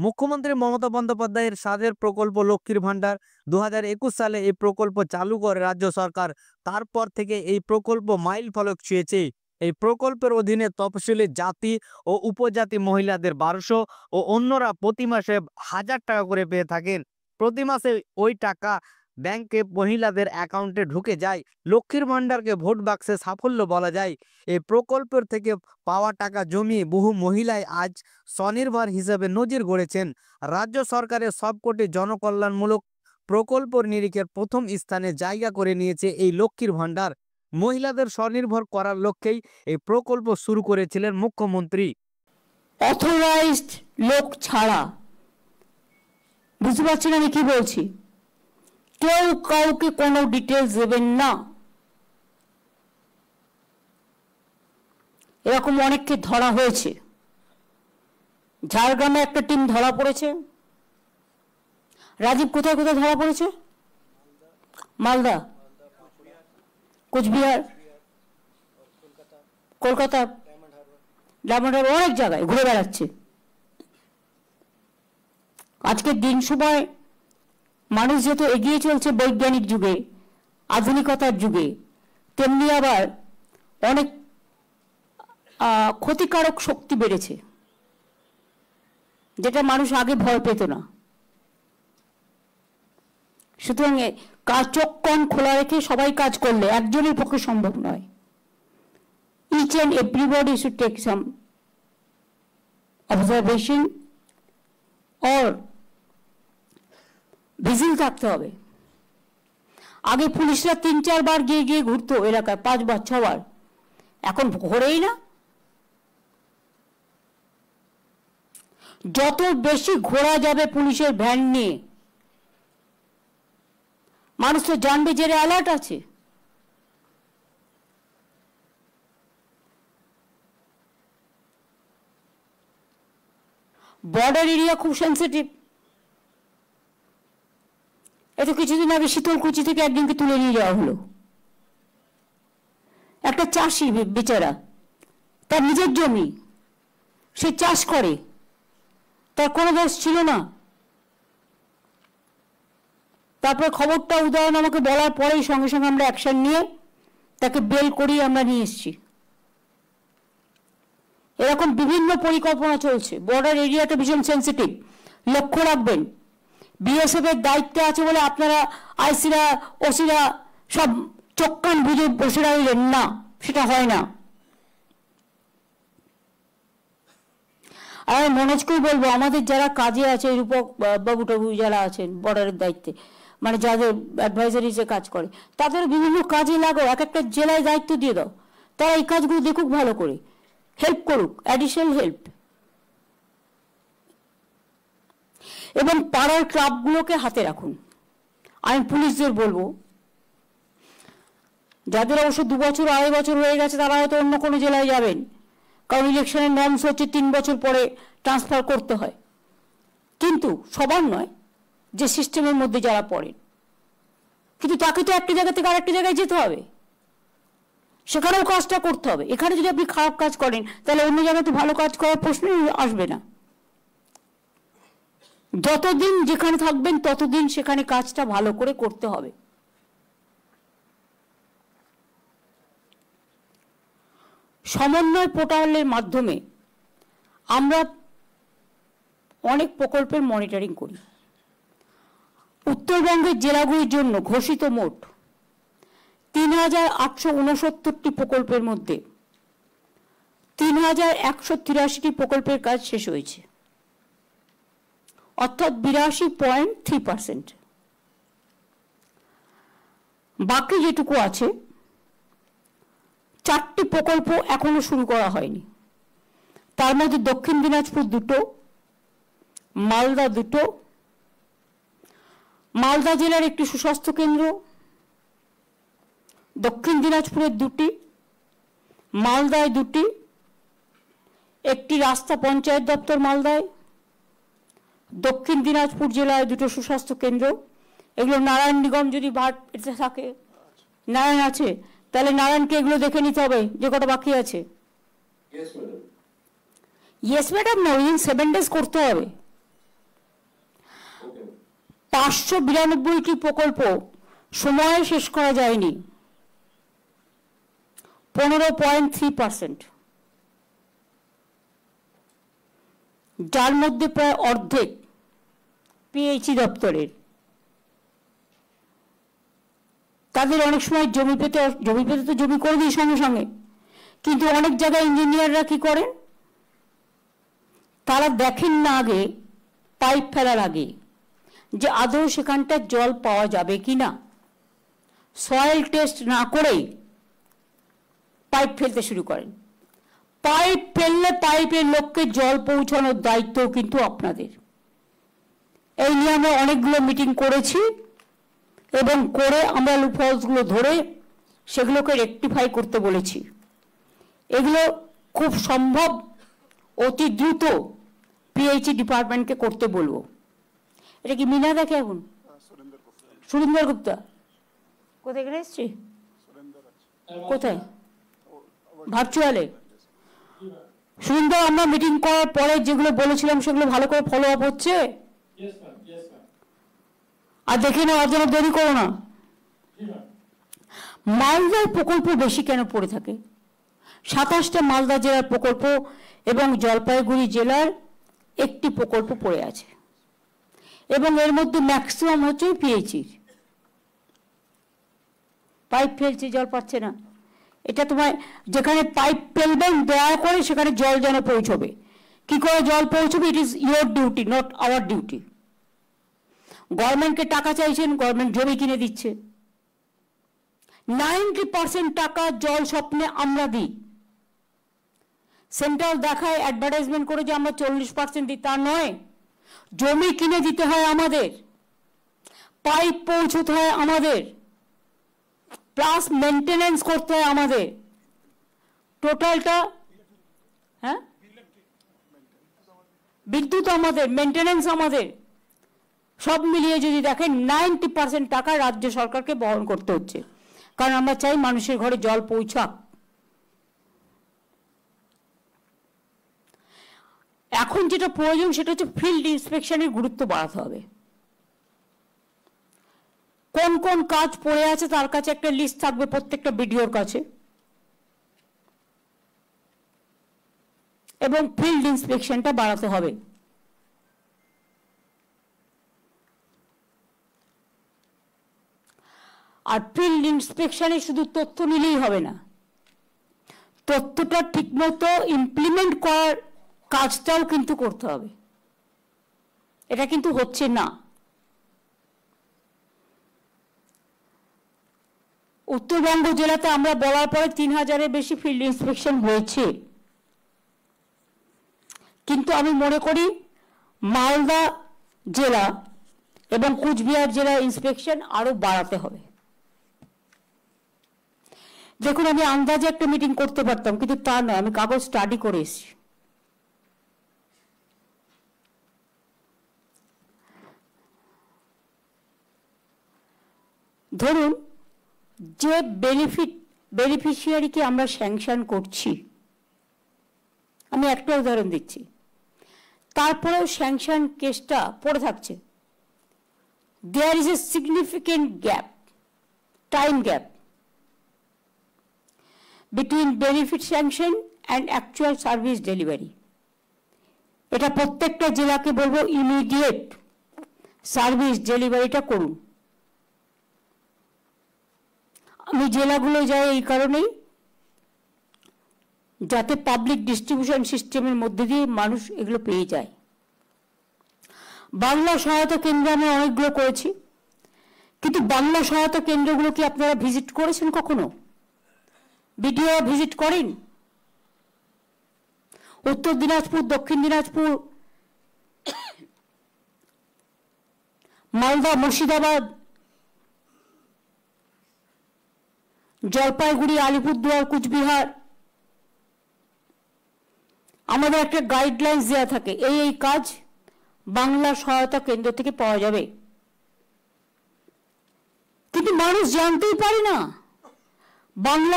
মুখ্যমন্ত্রী মমতা বন্দ্যোপাধ্যায়ের স্বাদের প্রকল্প লক্ষ্মীর ভাণ্ডার 2021 সালে এই প্রকল্প চালু করে রাজ্য সরকার। তারপর থেকে এই প্রকল্প মাইল ফলক ছুঁয়েছে। এই প্রকল্পের অধীনে তফসিলি জাতি ও উপজাতি মহিলাদের 1200 ও অন্যরা প্রতি মাসে 1000 টাকা করে পেয়ে থাকেন। প্রতি মাসে ওই টাকা ব্যাংকে মহিলাদের অ্যাকাউন্টে ঢুকে যায়। লক্ষ্মীর ভাণ্ডারকে ভোট বাক্সে সাফল্য বলা যায়। এই প্রকল্পের থেকে পাওয়া টাকা জমিয়ে বহু মহিলাই আজ স্বনির্ভর হিসেবে নজির গড়েছেন। রাজ্য সরকারের সবকটি জনকল্যাণমূলক প্রকল্পের নিরিখের প্রথম স্থানে জায়গা করে নিয়েছে এই লক্ষ্মীর ভাণ্ডার। মহিলাদের স্বনির্ভর করার লক্ষ্যেই এই প্রকল্প শুরু করেছিলেন মুখ্যমন্ত্রী। অথরাইজড লোক ছাড়া, বুঝতে পারছেন আমি কি বলছি, কেউ কাউকে কোনো ডিটেলস দেবেন না। এরকম অনেককে ধরা হয়েছে। ঝাড়গ্রামে একটা টিম ধরা পড়েছে। রাজীব কোথায় কোথায় ধরা পড়েছে? মালদা, কোচবিহার, কলকাতা, ডায়মন্ড হারবার, অনেক জায়গায় ঘুরে বেড়াচ্ছে। আজকের দিন সময় মানুষ যত এগিয়ে চলছে বৈজ্ঞানিক যুগে, আধুনিকতার যুগে, তেমনি আবার অনেক ক্ষতিকারক শক্তি বেড়েছে, যেটা মানুষ আগে ভয় পেত না। সুতরাং চোখ কান খোলা রেখে সবাই কাজ করলে একজনের পক্ষে সম্ভব নয়। Each and everybody should take some observation or vigil থাকতে হবে। আগে পুলিশরা 3-4 বার গিয়ে গিয়ে ঘুরতো এলাকায়, 5 বার 6 বার, এখন ঘোরেই না। যত বেশি ঘোরা যাবে পুলিশের ভ্যান নিয়ে, মানুষ তো জানবে যে অ্যালার্ট আছে। বর্ডার এরিয়া খুব সেন্সিটিভ। এত কিছুদিন আগে শীতলকুচি থেকে একদিনকে তুলে নিয়ে যাওয়া হলো। একটা চাষি বেচারা, তার নিজের জমি, সে চাষ করে, তার কোনো দোষ ছিল না। তারপরে খবরটা উদয়ন আমাকে বলার পরেই সঙ্গে সঙ্গে আমরা অ্যাকশন নিয়ে তাকে বেল করিয়ে আমরা নিয়ে এসেছি। এরকম বিভিন্ন পরিকল্পনা চলছে। বর্ডার এরিয়াটা ভীষণ সেন্সিটিভ, লক্ষ্য রাখবেন। বিএসএফ এর দায়িত্বে আছে বলে আপনারা আইসিরা ওসিরা সব চোখ কান বুঝে বসে রইলেন না, সেটা হয় না। আর মনোজকেই বলবো, আমাদের যারা কাজে আছে, রূপক বাবু টাবু যারা আছেন বর্ডারের দায়িত্বে, মানে যাদের অ্যাডভাইজারিজে কাজ করে, তাদের বিভিন্ন কাজে লাগাও, এক একটা জেলায় দায়িত্ব দিয়ে দাও, তারা এই কাজগুলো দেখুক, ভালো করে হেল্প করুক, অ্যাডিশনাল হেল্প। এবং পাড়ার ক্লাবগুলোকে হাতে রাখুন। আমি পুলিশদের বলবো, যাদের অবশ্য 2 বছর 2.5 বছর হয়ে গেছে, তারা হয়তো অন্য কোনো জেলায় যাবেন, কারণ ইলেকশনের নর্মস হচ্ছে 3 বছর পরে ট্রান্সফার করতে হয়। কিন্তু সবার নয়, যে সিস্টেমের মধ্যে যারা পড়েন। কিন্তু তাকে তো একটা জায়গা থেকে আরেকটা জায়গায় যেতে হবে, সেখানেও কাজটা করতে হবে। এখানে যদি আপনি খারাপ কাজ করেন, তাহলে অন্য জায়গায় তো ভালো কাজ করার প্রশ্নই আসবে না। যতদিন যেখানে থাকবেন ততদিন সেখানে কাজটা ভালো করে করতে হবে। সমন্বয় পোর্টালের মাধ্যমে আমরা অনেক প্রকল্পের মনিটরিং করি। উত্তরবঙ্গের জেলাগুলির জন্য ঘোষিত মোট 3869টি প্রকল্পের মধ্যে 3183টি প্রকল্পের কাজ শেষ হয়েছে, অর্থাৎ 82.3%। বাকি যেটুকু আছে, 4টি প্রকল্প এখনো শুরু করা হয়নি। তার মধ্যে দক্ষিণ দিনাজপুর 2টো, মালদা 2টো, মালদা জেলার একটি সুস্বাস্থ্য কেন্দ্র, দক্ষিণ দিনাজপুরের 2টি, মালদায় 2টি, একটি রাস্তা পঞ্চায়েত দপ্তর মালদায়, দক্ষিণ দিনাজপুর জেলায় 2টো সুস্বাস্থ্য কেন্দ্র। এগুলো নারায়ণ নিগম যদি এতে থাকে, নারায়ণ আছে, তাহলে নারায়ণকে এগুলো দেখে নিতে হবে যে কটা বাকি আছে। ইয়েস ম্যাডাম না, উইদিন 7 days করতে হবে। 592টি প্রকল্প সময়ে শেষ করা যায়নি, 15.3%, যার মধ্যে প্রায় অর্ধেক পিএইচই দপ্তরের। তাদের অনেক সময় জমি পেতে তো জমি করে দিই সঙ্গে সঙ্গে, কিন্তু অনেক জায়গায় ইঞ্জিনিয়াররা কি করেন, তারা দেখেন না আগে পাইপ ফেলার আগে যে আদৌ সেখানটা জল পাওয়া যাবে কিনা, সয়েল টেস্ট না করেই পাইপ ফেলতে শুরু করেন। পাইপ ফেললে পাইপের লোককে জল পৌঁছানোর দায়িত্ব কিন্তু আপনাদের। এই নিয়ে আমরা অনেকগুলো মিটিং করেছি এবং করে আমরা লুপহোলসগুলো ধরে সেগুলোকে রেকটিফাই করতে বলেছি। এগুলো খুব সম্ভব অতি দ্রুত পিএইচই ডিপার্টমেন্টকে করতে বলবো। এটা কি মিনা দেখে এখন? সুরেন্দর গুপ্তা কোথায় গেলে এসছি? কোথায়? ভার্চুয়ালে। সুরেন্দর, আমরা মিটিং করার পরে যেগুলো বলেছিলাম সেগুলো ভালো করে ফলো আপ হচ্ছে? আর দেখে না, অর্জন দেরি করো না। মালদার প্রকল্প বেশি কেন পড়ে থাকে? 27টা মালদা জেলার প্রকল্প এবং জলপাইগুড়ি জেলার একটি প্রকল্প পড়ে আছে, এবং এর মধ্যে ম্যাক্সিমাম হচ্ছে পিএইচই। পাইপ ফেলছে, জল পাচ্ছে না। এটা তোমায় যেখানে পাইপ ফেলবেন দয়া করে সেখানে জল যেন পৌঁছবে। কি করে জল পৌঁছবে? It is your duty, not our duty. গভর্নমেন্টকে টাকা চাইছেন, গভর্নমেন্ট জমি কিনে দিচ্ছে। 90% টাকা জল স্বপ্নে আমরা দিই। সেন্ট্রাল দেখায় অ্যাডভার্টাইজমেন্ট করে যে আমরা 40% দিই, তা নয়। জমি কিনে দিতে হয় আমাদের, পাইপ পৌঁছতে হয় আমাদের, প্লাস মেনটেনেন্স করতে হয় আমাদের। টোটালটা, হ্যাঁ, বিদ্যুৎ আমাদের, মেনটেনেন্স আমাদের, সব মিলিয়ে যদি দেখেন 90% টাকা রাজ্য সরকারকে বহন করতে হচ্ছে, কারণ আমরা চাই মানুষের ঘরে জল পৌঁছাক। এখন যেটা প্রয়োজন সেটা হচ্ছে ফিল্ড ইন্সপেকশনের গুরুত্ব বাড়াতে হবে। কোন কোন কাজ পড়ে আছে তার কাছে একটা লিস্ট থাকবে প্রত্যেকটা বিডিওর কাছে, এবং ফিল্ড ইন্সপেকশনটা বাড়াতে হবে। আর ফিল্ড ইন্সপেকশনে শুধু তথ্য নিলেই হবে না, তথ্যটা ঠিকমতো ইমপ্লিমেন্ট করার কাজটাও কিন্তু করতে হবে। এটা কিন্তু হচ্ছে না। উত্তরবঙ্গ জেলাতে আমরা বলার পরে 3000-এর বেশি ফিল্ড ইন্সপেকশন হয়েছে, কিন্তু আমি মনে করি মালদা জেলা এবং কুচবিহার জেলার ইন্সপেকশন আরো বাড়াতে হবে। দেখুন, আমি আন্দাজে একটা মিটিং করতে পারতাম, কিন্তু তা নয়, আমি কাগজ স্টাডি করে এসেছি। ধরুন, যে বেনিফিশিয়ারিকে আমরা স্যাংশন করছি, আমি একটা উদাহরণ দিচ্ছি, তারপরেও স্যাংশন কেসটা পড়ে থাকছে। There is a significant gap, time gap between benefit sanction and actual service delivery. এটা প্রত্যেকটা জেলাকে বলবো ইমিডিয়েট সার্ভিস ডেলিভারিটা করুন। আমি জেলাগুলো যাই এই কারণেই, যাতে পাবলিক ডিস্ট্রিবিউশন সিস্টেমের মধ্যে দিয়ে মানুষ এগুলো পেয়ে যায়। বাংলা সহায়তা কেন্দ্র আমরা অনেকগুলো করেছি, কিন্তু বাংলা সহায়তা কেন্দ্রগুলো কি আপনারা ভিজিট করেছেন কখনো? ভিডিও ভিজিট করেন? উত্তর দিনাজপুর, দক্ষিণ দিনাজপুর, মালদা, মুর্শিদাবাদ, জলপাইগুড়ি, আলিপুরদুয়ার, কুচবিহার, আমাদের একটা গাইডলাইন্স দেওয়া থাকে, এই কাজ বাংলা সহায়তা কেন্দ্র থেকে পাওয়া যাবে। কিন্তু মানুষ জানতেই পারে না বাংলা